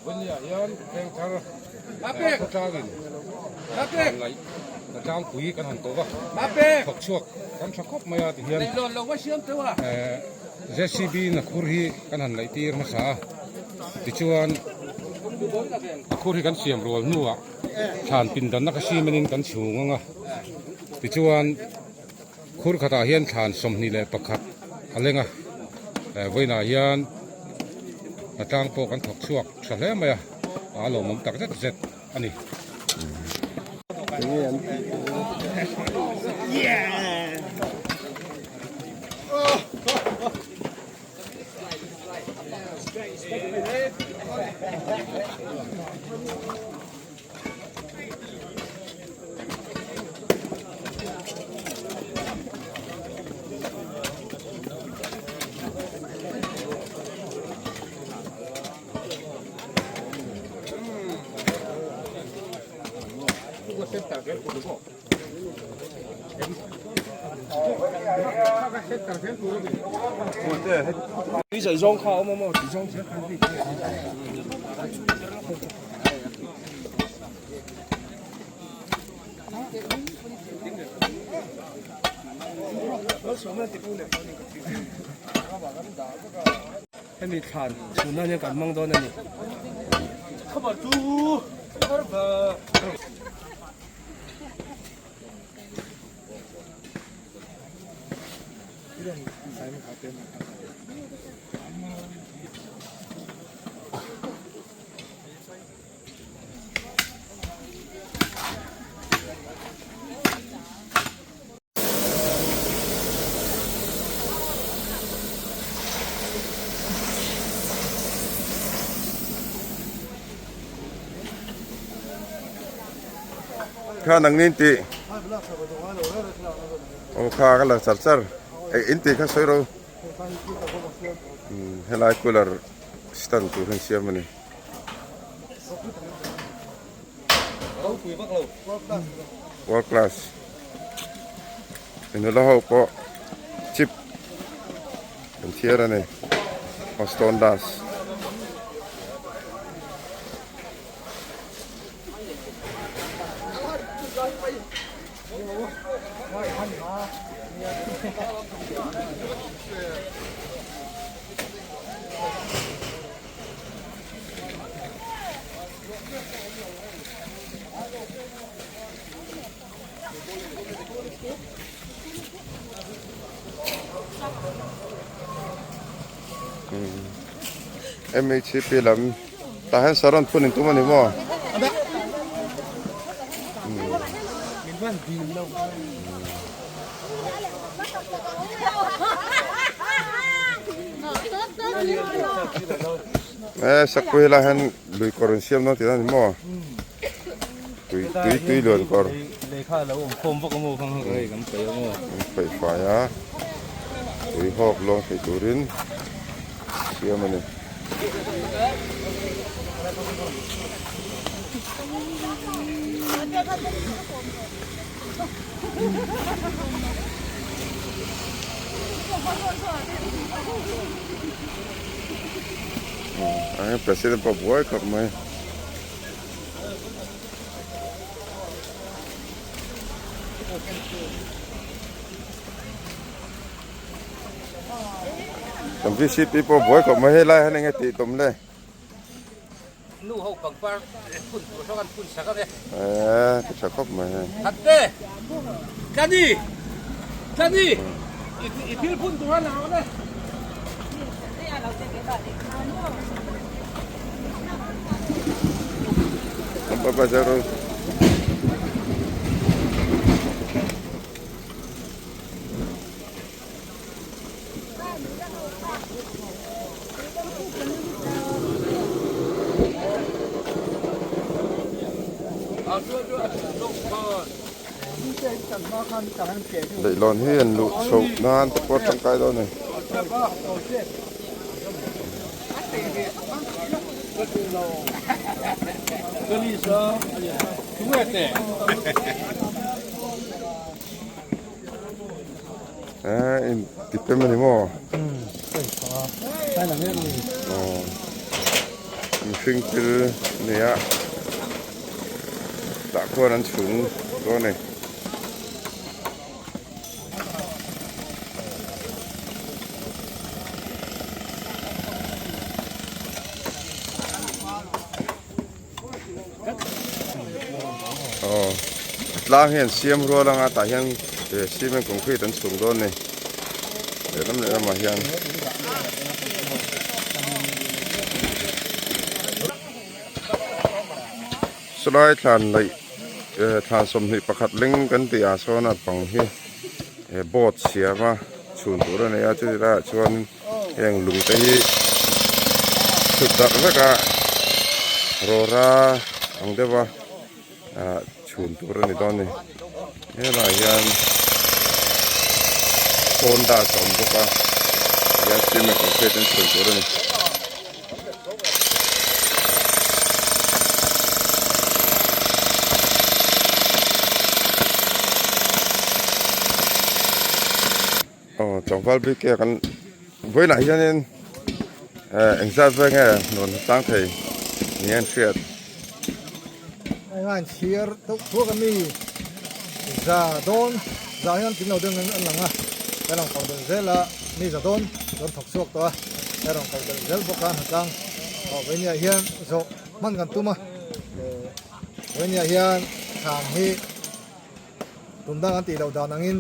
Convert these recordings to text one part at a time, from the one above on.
Vanya yan keng thar apek chagin apek lai ta chang pui kan han to ba apek thok chuak kan thakop maya ti hian lon lo wa siam tewa JCB na khurhi kan han lai tir ma sa ti chuan khurhi kan siam rol nuwa than pin dan na ka simenin kan chhunga ti chuan khur khata hian than somni le pakhat alenga voina hian atang po kan thok chuak thale maya alo mom tak zet ani你就装靠嘛，只装只看地。ให้มีทานสุนัขยังกันมั่งตอนนั้นนี่ข้าวผัดจูข้าวผัดข้านังนินติโอ้ข้าก็ละสัรไอ้อินติข้าสวยรู้เฮลัยกูลาร์สตันตูเฮนเซียมันนี่วอลคลาสเป็นเราเขาก็ชิปเป็นเทียร์นี่ออสตันดัสMHP ลำตาให้สารนพูดถึงตัวมันนี่มั้งสักคุยละเห็นลุยคอร์นเซียมน้องที่นั่นมั้งตุยเลือดก่อนเลยข้าแล้วผมคมพวกกมูฟังเลยกันไปมั้งไปฝ่ายอ่ะตุยหอกลงไปตุรินเซียมันนี่Presiden Papua kap mai Tam visit people boy kap mai lai han ngai ti tom le nu ho pang par phun so kan phun sa ka de ti sa kap mai hatte kani itil phun tu han ha de Apa jaro Để lon hiền lụ sụp nan tất quất trong cái đó này tipe mình đi mò. sprinkle เนี่ยตะควนั้นสูงตัวนี้ล้างเห็นเสียมรัวล้างอาตาเห็นซีเมนต์คอนกรีตอันสูงตัวนี้เดี๋ยวน้ำเนี่ยมาเห็นสไลด์ทานเลยทานสมหิประคัดลิงกันตีอาโซนัดปังฮีบอดเสียมาชวนตัวนี้อาจจะได้ชวนยังลุงตีสุดตักแล้วก็โรราอังเดว่าชวนตัวนี้ตอนนี้เนี่ยอะไรยันโซนดาสมบุกยันซีเมนต์คอนกรีตอันชวนตัวนี้จงฟัลบิเกกันไว้ไหนยันเอ็งซาเวงนนตั้งไทยเนี่ยเชียดงานเชียร์ทุกกันมีจะโดนจะให้ถึงเราเดินอันหลังแต่เราเขาเดินเซลละมีจะโดนถกซอกตัวแต่เราเขาเดินเซลบุกการหังเอาเวียนเฮียนโซมันกันตุ้มเวียนเฮียนทางที่ตุ้มดังอันตีเราดานังอิน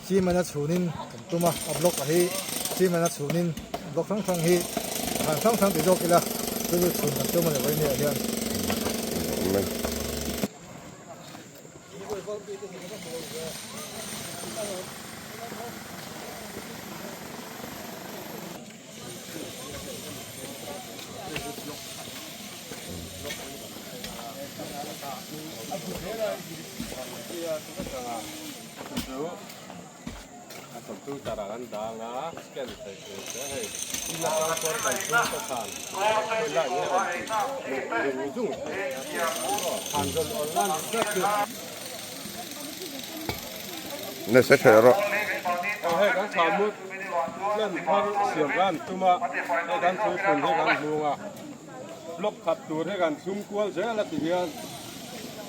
ชีมันจะชูนินตุ้มอับล็อกอะไรชีมันจะชูนินบล็อกทั้งที่ทั้งตีโลกิละตัวชูนกันตุ้มเลยเวียนเฮียนTentu carangan danga sekian saya ini lapor dan pesan ujung handle onlineเนี่ยเสร็จแล้วให้กันสามมุดเล่นพังเสียงกันตุ้มให้กันทุกคนให้กันลุงลบขับตัวให้กันซุ้มกวนเสียละทีเดียว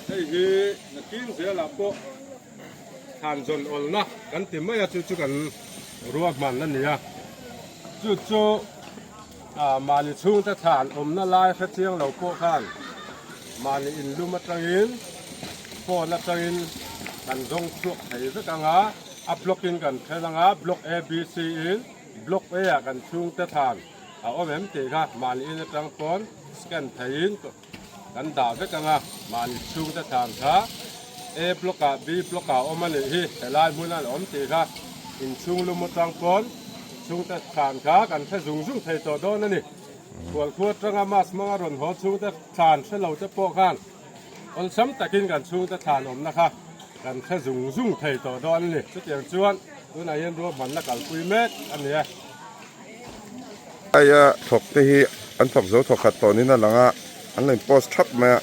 ให้ฮีนักกินเสียละโปทานจนอ่อนนะกันติไม่จะจุกันรวบมันนั่นเนี่ยจุมาในช่วงจะทานน่าลายเที่ยงเราโปข้านมาในอินลุมาตรังอินโปนัตรังอินกันจงชุกให้สักกังอัพบล็อกอินกันแค่ลังบล็อก A B C อินบล็อก A กันช่วงจะทานเอาแบบนี้ค่ะมาในอินตรังปอนสแกนไทยอินกันดาวสักกังมาในช่วงจะทานค่ะA บล็อกกับ B บล็อกกับอมันเลยแต่ลายมือนั่นอมตีค่ะอินช่วงลุมตรังปอนช่วงจะทานค่ะกันแค่สุ่งไทยต่อโดนนั่นนี่ขวดตรังมาสมังอรุณหัวช่วงจะทานเช่นเราจะโปะข้านอันซ้ำตะกินกันช่วงจะทานอมนะคะกันแค่สุ่งไทยต่อโดนนี่ชุดอย่างชวนตัวนายยันรวมมันนักการคุยเม็ดอันนี้ไอ้ถกที่อันถกโซ่ถกขัดตัวนี้นั่นหลังอันนี้โพสทับมา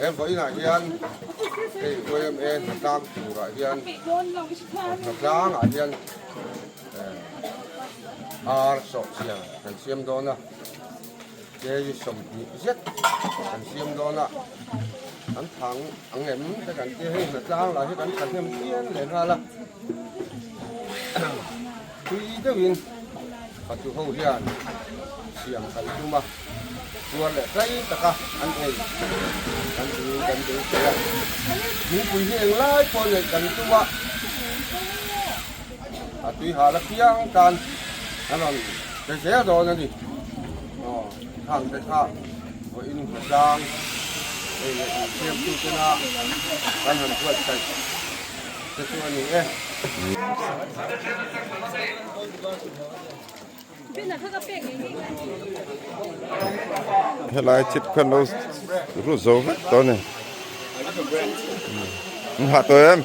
em với là hiền thì với em thật đang chủ là hiền thật ra là hiền sọc xiềng cần xiêm đó nè cái sầm nhị giết cần xiêm đó nè anh thắng anh em cái cần kia hay thật ra là cái cần thêm tiền để ra là tuy cái viên họ chủ hậu hiền xiềng cần chung màตัวเลยใส่ตะกะอันเองกันดูเสียมีปุ๋ยเองไล่คนเลยกันตัวตุยหาละเพียงกันอันนั้นจะเสียโดนนั่นดิทางจะท่าว่าอินหัวจางเทียมตุชนะกันหันขวดใส่จะตัวนี้เฮลายจิตกันเรารู้โซ่ตอนนี้หาตัวเอ็ม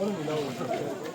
Ano,